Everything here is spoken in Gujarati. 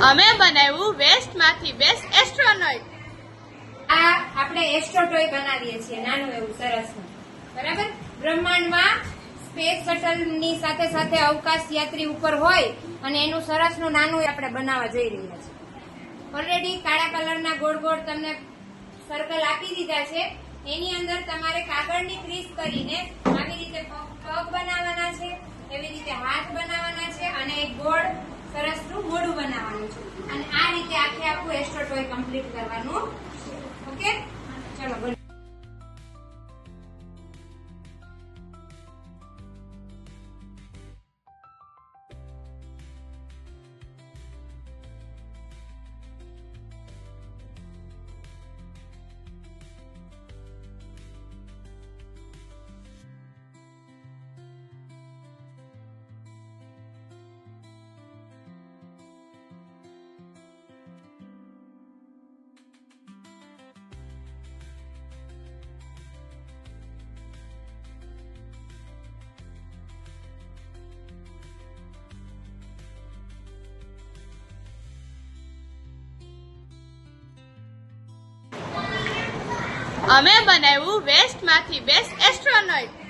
અમે બનાવ્યું વેસ્ટ માંથી બેસ્ટ એસ્ટ્રોનોટ. આ આપણે એસ્ટ્રો ટોય બનાવીએ છીએ, નાનું એવું સરસ, બરાબર. બ્રહ્માંડમાં સ્પેસ શટલ ની સાથે સાથે અવકાશ યાત્રી ઉપર હોય અને એનું સરસ નું નાનું આપણે બનાવવા જઈ રહ્યા છીએ. ઓલરેડી કાળા કલરના ગોળ ગોળ તમને સર્કલ આપી દીધા છે. એની અંદર તમારે કાગળની ક્રીસ કરીને આવી રીતે પગ બનાવવાના છે, એવી રીતે હાથ બનાવવાના છે અને એક ગોળ સરસ નું મોઢું બનાવવાનું છે. અને આ રીતે આખું એસ્ટ્રો ટોય કમ્પ્લીટ કરવાનું છે. ઓકે, ચલો બોલો. અમે બનાવ્યું વેસ્ટ માંથી બેસ્ટ એસ્ટ્રોનોટ.